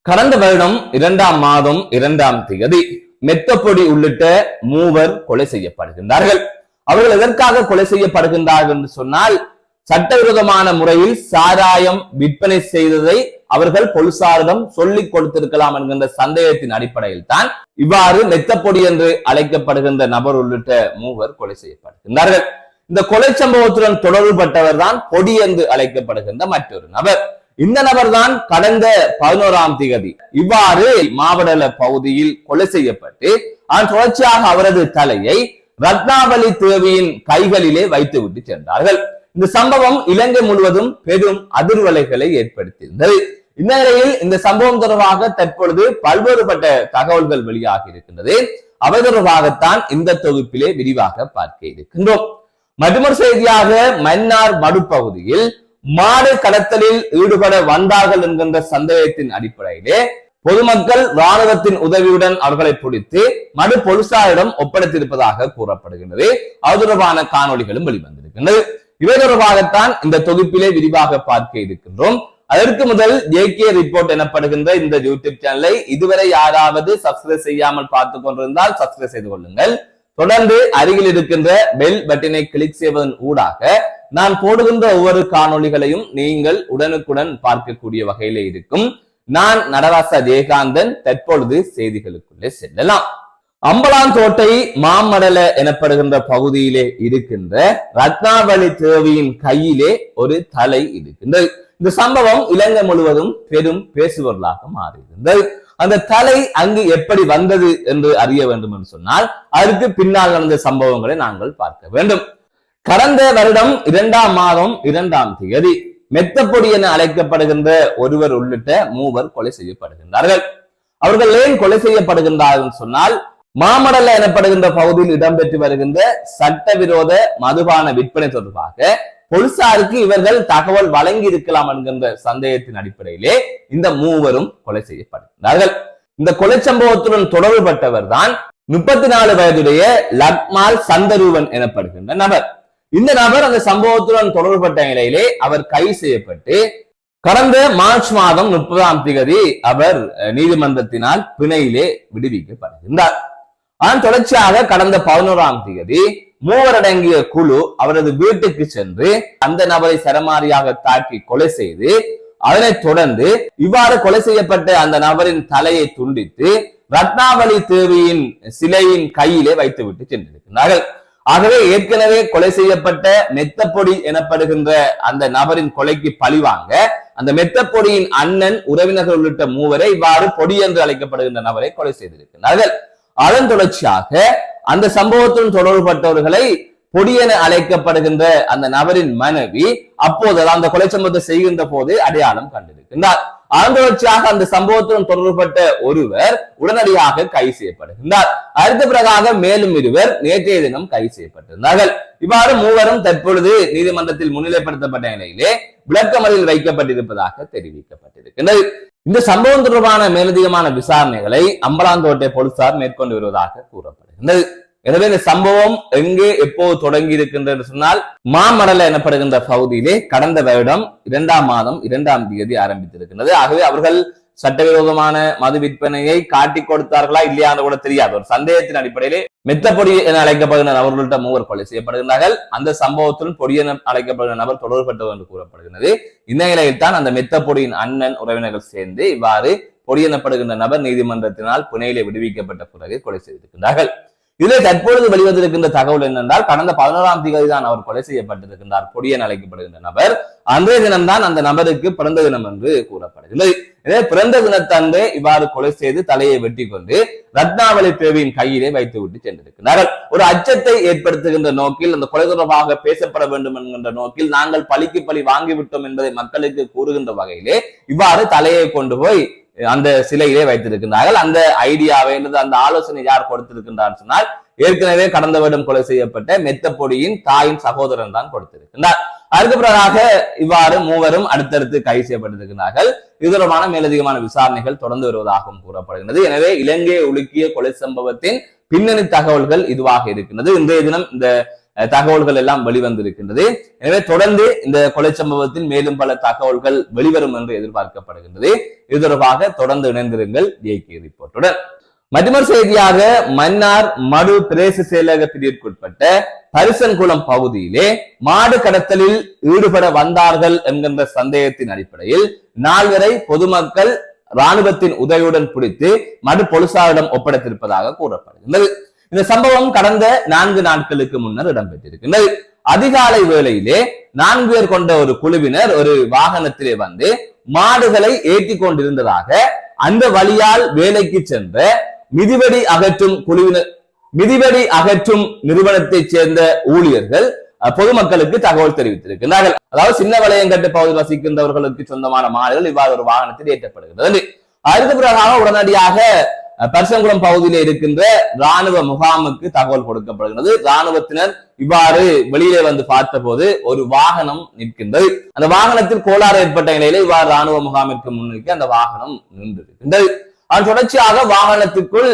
கடந்த வருடம் 2ஆம் மாதம் 2ஆம் தேதி மெத்தப்பொடி உள்ளிட்ட 3 கொலை செய்யப்படுகின்றார்கள். அவர்கள் எதற்காக கொலை செய்யப்படுகின்றார்கள் என்று சொன்னால், சட்டவிரோதமான முறையில் சாராயம் விற்பனை செய்ததை அவர்கள் போலீசாரிடம் சொல்லிக் கொடுத்திருக்கலாம் என்கின்ற சந்தேகத்தின் அடிப்படையில் தான் இவ்வாறு மெத்தப்பொடி என்று அழைக்கப்படுகின்ற நபர் உள்ளிட்ட 3 கொலை செய்யப்படுகின்றார்கள். இந்த கொலை சம்பவத்துடன் தொடர்புபட்டவர் தான் பொடி என்று அழைக்கப்படுகின்ற மற்றொரு நபர். இந்த நபர் தான் கடந்த 11ஆம் தேதி இவ்வாறு மாவடல பகுதியில் கொலை செய்யப்பட்டு அதன் தொடர்ச்சியாக அவரது தலையை ரத்னாவளி தேவியின் கைகளிலே வைத்துவிட்டு சென்றார்கள். இந்த சம்பவம் இலங்கை முழுவதும் பெரும் அதிர்வலைகளை ஏற்படுத்தியிருந்தது. இந்த நிலையில் இந்த சம்பவம் தொடர்பாக தற்பொழுது பல்வேறுபட்ட தகவல்கள் வெளியாகி இருக்கின்றது. அவை தொடர்பாகத்தான் இந்த தொகுப்பிலே விரிவாக பார்க்க இருக்கின்றோம். மற்றொரு செய்தியாக மன்னார் மடுப்பகுதியில் மாடு கடத்தலில் ஈடுபட வந்தார்கள் என்கின்ற சந்தேகத்தின் அடிப்படையிலே பொதுமக்கள் ராணுவத்தின் உதவியுடன் அவர்களை பிடித்து மடு போலீசாரிடம் ஒப்படைத்திருப்பதாக கூறப்படுகின்றது. அது தொடர்பான காணொலிகளும் வெளிவந்திருக்கின்றது. இவை தொடர்பாகத்தான் இந்த தொகுப்பிலே விரிவாக பார்க்க இருக்கின்றோம். அதற்கு முதல் JK ரிப்போர்ட் எனப்படுகின்ற இந்த யூடியூப் சேனலை இதுவரை யாராவது சப்ஸ்கிரைப் செய்யாமல் பார்த்துக் கொண்டிருந்தால் சப்ஸ்கிரைப் செய்து கொள்ளுங்கள். தொடர்ந்து அருகில் இருக்கின்ற பெல் பட்டனை கிளிக் செய்வதன் ஊடாக நான் போடுகின்ற ஒவ்வொரு காணொளிகளையும் நீங்கள் உடனுக்குடன் பார்க்கக்கூடிய வகையிலே இருக்கும். நான் நடராசா ஜெயகாந்தன். தற்பொழுது செய்திகளுக்குள்ளே செல்லலாம். அம்பலாந்தோட்டை மாமடல எனப்படுகின்ற பகுதியிலே இருக்கின்ற ரத்னாவளி தேவியின் கையிலே ஒரு தலை இருக்கின்றது. இந்த சம்பவம் இலங்கை முழுவதும் பெரும் பேசுபொருளாக மாறியிருந்தது. அந்த தலை அங்கு எப்படி வந்தது என்று அறிய வேண்டும் என்று சொன்னால் அதற்கு பின்னால் நடந்த சம்பவங்களை நாங்கள் பார்க்க வேண்டும். கடந்த வருடம் 2ஆம் மாதம் 2ஆம் தேதி மெத்தப்பொடி என அழைக்கப்படுகின்ற ஒருவர் உள்ளிட்ட 3 கொலை செய்யப்படுகின்றார்கள். அவர்கள் ஏன் கொலை செய்யப்படுகின்றார்கள் சொன்னால், மாமடல எனப்படுகின்ற பகுதியில் இடம்பெற்று வருகின்ற சட்டவிரோத மதுபான விற்பனை தொடர்பாக போலீசாருக்கு இவர்கள் தகவல் வழங்கி இருக்கலாம் என்கின்ற சந்தேகத்தின் அடிப்படையிலே இந்த 3 கொலை செய்யப்படுகின்றார்கள். இந்த கொலை சம்பவத்துடன் தொடர்புபட்டவர் தான் 34 வயதுடைய லக்மால் சந்தரூவன் எனப்படுகின்ற நபர். இந்த நபர் அந்த சம்பவத்துடன் தொடர்புபட்ட நிலையிலே அவர் கைது செய்யப்பட்டு கடந்த மார்ச் மாதம் 30ஆம் தேதி அவர் நீதிமன்றத்தினால் பிணையிலே விடுவிக்கப்படுகின்றார். அதன் தொடர்ச்சியாக கடந்த 11ஆம் தேதி 3 அடங்கிய குழு அவரது வீட்டுக்கு சென்று அந்த நபரை சரமாரியாக தாக்கி கொலை செய்து அதனைத் தொடர்ந்து இவ்வாறு கொலை செய்யப்பட்ட அந்த நபரின் தலையை துண்டித்து ரத்னாவளி தேவியின் சிலையின் கையிலே வைத்துவிட்டு சென்றிருக்கிறார்கள். ஆகவே ஏற்கனவே கொலை செய்யப்பட்ட மெத்தப்பொடி எனப்படுகின்ற அந்த நபரின் கொலைக்கு பழிவாங்க அந்த மெத்தப்பொடியின் அண்ணன் உறவினர்கள் உள்ளிட்ட 3 இவ்வாறு பொடி என்று அழைக்கப்படுகின்ற நபரை கொலை செய்திருக்கிறார்கள். அதன் தொடர்ச்சியாக அந்த சம்பவத்துடன் தொடர்புபட்டவர்களை பொடி என அழைக்கப்படுகின்ற அந்த நபரின் மனைவி அப்போது அந்த கொலை சம்பவத்தை செய்கின்ற போது அடையாளம் கண்டிருக்கின்றார். அதன் தொடர்ச்சியாக அந்த சம்பவத்துடன் தொடர்புபட்ட ஒருவர் உடனடியாக கைது செய்யப்படுகின்றார். அடுத்த பிறகாக மேலும் 2 நேற்றைய தினம் கைது செய்யப்பட்டிருந்தார்கள். இவ்வாறு 3 தற்பொழுது நீதிமன்றத்தில் முன்னிலைப்படுத்தப்பட்ட நிலையிலே விளக்கமறியலில் வைக்கப்பட்டிருப்பதாக தெரிவிக்கப்பட்டிருக்கின்றது. இந்த சம்பவம் தொடர்பான மேலதிகமான விசாரணைகளை அம்பலாந்தோட்டை போலீசார் மேற்கொண்டு வருவதாக கூறப்படுகின்றது. எனவே இந்த சம்பவம் எங்கே எப்போது தொடங்கி இருக்கின்றது சொன்னால், மாமடல எனப்படுகின்ற பகுதியிலே கடந்த வருடம் 2ஆம் மாதம் 2ஆம் தேதி ஆரம்பித்திருக்கின்றது. ஆகவே அவர்கள் சட்டவிரோதமான மது விற்பனையை காட்டி கொடுத்தார்களா இல்லையான்னு கூட தெரியாது. ஒரு சந்தேகத்தின் அடிப்படையிலே மெத்தப்பொடி என அழைக்கப்படுகின்ற நபர்கள்ட்ட 3 கொலை செய்யப்படுகின்றார்கள். அந்த சம்பவத்துடன் பொடி என அழைக்கப்படுகிற நபர் தொடர்பட்டவர் என்று கூறப்படுகிறது. இந்த நிலையில் தான் அந்த மெத்தப்பொடியின் அண்ணன் உறவினர்கள் சேர்ந்து இவ்வாறு பொடி எனப்படுகின்ற நபர் நீதிமன்றத்தினால் பிணையிலே விடுவிக்கப்பட்ட பிறகு கொலை செய்திருக்கின்றார்கள். இதில் தற்பொழுது வெளிவந்திருக்கின்ற தகவல் என்னென்றால், கடந்த 11ஆம் தேதி தான் அவர் கொலை செய்யப்பட்டிருக்கின்றார். பொடி என அழைக்கப்படுகின்ற நபர் அன்றைய தினம்தான் அந்த நபருக்கு பிறந்த தினம் என்று கூறப்படுகிறது. இதே பிறந்த தினத்தன்றே இவ்வாறு கொலை செய்து தலையை வெட்டி கொண்டு ரத்னாவளி தேவியின் கையிலே வைத்து விட்டு சென்றிருக்கிறார்கள். ஒரு அச்சத்தை ஏற்படுத்துகின்ற நோக்கில், அந்த கொலை தொடர்பாக பேசப்பட வேண்டும் என்கின்ற நோக்கில், நாங்கள் பழிக்கு பழி வாங்கிவிட்டோம் என்பதை மக்களுக்கு கூறுகின்ற வகையிலே இவ்வாறு தலையை கொண்டு போய் அந்த சிலையிலே வைத்திருக்கின்றார்கள். அந்த ஐடியாவை அந்த ஆலோசனை யார் கொடுத்திருக்கின்றார் சொன்னால், ஏற்கனவே கடந்த வருடம் கொலை செய்யப்பட்ட மெத்தப்பொடியின் தாயின் சகோதரன் தான் கொடுத்திருக்கின்றார். அதுக்கு பிறகாக இவ்வாறு 3 அடுத்தடுத்து கைது செய்யப்பட்டிருக்கிறார்கள். இது தொடர்பான மேலதிகமான விசாரணைகள் தொடர்ந்து வருவதாகவும் கூறப்படுகிறது. எனவே இலங்கையை உலுக்கிய கொலை சம்பவத்தின் பின்னணி தகவல்கள் இதுவாக இருக்கின்றது. இன்றைய தினம் இந்த தகவல்கள் எல்லாம் வெளிவந்திருக்கின்றது. எனவே தொடர்ந்து இந்த கொலை சம்பவத்தில் மேலும் பல தகவல்கள் வெளிவரும் என்று எதிர்பார்க்கப்படுகின்றது. இது தொடர்பாக தொடர்ந்து இணைந்திருங்கள் ஜேகே ரிப்போர்ட்டுடன். மற்றொரு செய்தியாக மன்னார் மடு பிரதேச செயலக பிரிவிற்குட்பட்ட பரிசன்குளம் பகுதியிலே மாடு கடத்தலில் ஈடுபட வந்தார்கள் என்கின்ற சந்தேகத்தின் அடிப்படையில் 4 வரை பொதுமக்கள் ராணுவத்தின் உதவியுடன் பிடித்து மடு போலீசாரிடம் ஒப்படைத்திருப்பதாக கூறப்படுகின்றது. இந்த சம்பவம் கடந்த 4 நாட்களுக்கு முன்னர் இடம்பெற்றிருக்கின்றது. அதிகாலை வேளையிலே 4 பேர் கொண்ட ஒரு குழுவினர் ஒரு வாகனத்திலே வந்து மாடுகளை ஏற்றி கொண்டிருந்ததாக அந்த வழியால் வேலைக்கு சென்ற மிதிவடி அகற்றும் நிறுவனத்தைச் சேர்ந்த ஊழியர்கள் பொதுமக்களுக்கு தகவல் தெரிவித்திருக்கிறார்கள். அதாவது சின்ன வளையங்கட்டு பகுதியில் வசிக்கின்றவர்களுக்கு சொந்தமான மாடுகள் இவ்வாறு ஒரு வாகனத்தில் ஏற்றப்படுகிறது. அடுத்த பிறகாக உடனடியாக பரிசங்குளம் பகுதியில் இருக்கின்ற ராணுவ முகாமுக்கு தகவல் கொடுக்கப்படுகிறது. ராணுவத்தினர் இவ்வாறு வெளியிலே வந்து பார்த்த போது ஒரு வாகனம் நிற்கின்றது. அந்த வாகனத்தில் கோளாறு ஏற்பட்ட நிலையில இவ்வாறு ராணுவ முகாமிற்கு முன்னிற்கு அந்த வாகனம் நின்றிருக்கின்றது. அதன் தொடர்ச்சியாக வாகனத்திற்குள்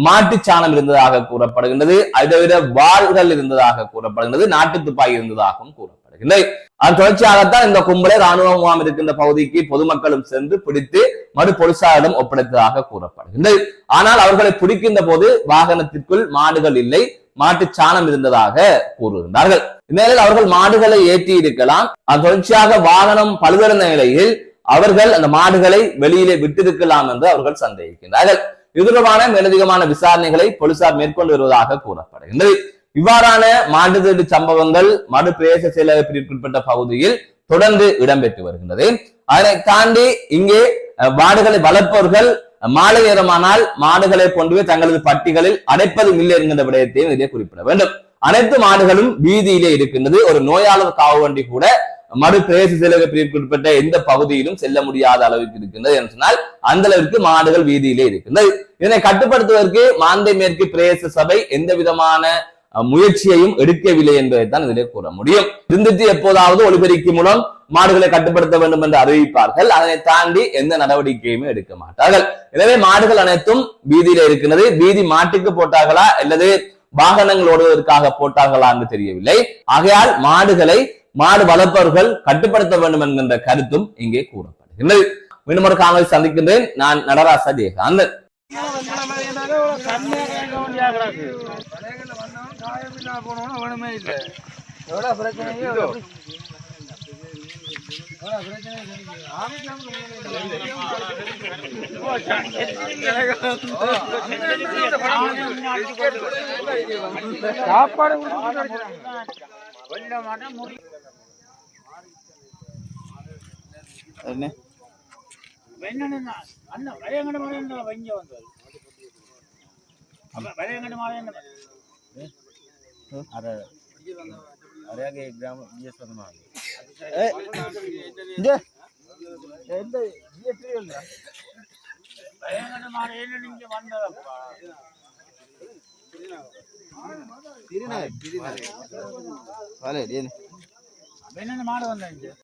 மாட்டுச்சாணம் இருந்ததாக கூறப்படுகின்றது. அதை தவிர வாள்கள் இருந்ததாக கூறப்படுகின்றது. நாட்டு துப்பாக்கி இருந்ததாகவும் கூறப்படுகின்றது. அதன் தொடர்ச்சியாகத்தான் இந்த கும்பலை ராணுவ முகாம் இருக்கின்ற பகுதிக்கு பொதுமக்களும் சென்று பிடித்து மறு போலீசாரிடம் ஒப்படைத்ததாக கூறப்படுகின்றது. ஆனால் அவர்களை பிடிக்கின்ற போது வாகனத்திற்குள் மாடுகள் இல்லை, மாட்டு சாணம் இருந்ததாக கூறுகின்றார்கள். இந்நிலையில் அவர்கள் மாடுகளை ஏற்றி இருக்கலாம். அதன் தொடர்ச்சியாக வாகனம் பழுதடைந்த நிலையில் அவர்கள் அந்த மாடுகளை வெளியிலே விட்டிருக்கலாம் என்று அவர்கள் சந்தேகிக்கின்றார்கள். இது தொடர்பான மேலதிகமான விசாரணைகளை போலீசார் மேற்கொண்டு வருவதாக கூறப்படுகின்றது. இவ்வாறான மாடு திருட்டு சம்பவங்கள் மடு பிரதேச செயலக பிரிவுக்குட்பட்ட பகுதியில் தொடர்ந்து இடம்பெற்று வருகின்றது. அதனை தாண்டி இங்கே மாடுகளை வளர்ப்பவர்கள் மாலை நேரமானால் மாடுகளை கொண்டு போய் தங்களது பட்டிகளில் அடைப்பதும் இல்லை என்கின்ற விடயத்தையும் இதை குறிப்பிட வேண்டும். அனைத்து மாடுகளும் வீதியிலே இருக்கின்றது. ஒரு நோயாளர் காவு வண்டி கூட மடு பிரதேச செயலக பிரிவுக்குட்பட்ட எந்த பகுதியிலும் செல்ல முடியாத அளவுக்கு இருக்கின்றது என்று சொன்னால் அந்த அளவிற்கு மாடுகள் வீதியிலே இருக்கின்றது. இதனை கட்டுப்படுத்துவதற்கு மாந்தை மேற்கு பிரதேச சபை எந்த விதமான முயற்சியையும் எடுக்கவில்லை என்பதைத்தான் இதிலே கூற முடியும். இருந்துட்டு எப்போதாவது ஒலிபெருக்கி மூலம் மாடுகளை கட்டுப்படுத்த வேண்டும் என்று அறிவிப்பார்கள். அதனை தாண்டி எந்த நடவடிக்கையுமே எடுக்க மாட்டார்கள். எனவே மாடுகள் அனைத்தும் வீதியில இருக்கின்றது. வீதி மாட்டுக்கு போட்டார்களா அல்லது வாகனங்கள் ஓடுவதற்காக போட்டார்களா என்று தெரியவில்லை. ஆகையால் மாடுகளை மாடு வளர்ப்பவர்கள் கட்டுப்படுத்த வேண்டும் என்கின்ற கருத்தும் இங்கே கூறப்படுகின்றது. மீண்டும் ஒரு காணொலி சந்திக்கின்றேன். நான் நடராசா ஜெயகாந்தன். சாப்பாடு என்ன அண்ணா வரையங்கட மாதிரி வங்க வந்தது வரையங்கட மாதிரி அரே கிராம ஜிஎஸ் வந்தமா எந்த ஜிஎஸ் இல்ல வரையங்கட மாதிரி என்ன நீங்க வந்ததப்பா திருநா திருநா வாலே என்ன மாடு வந்தாங்க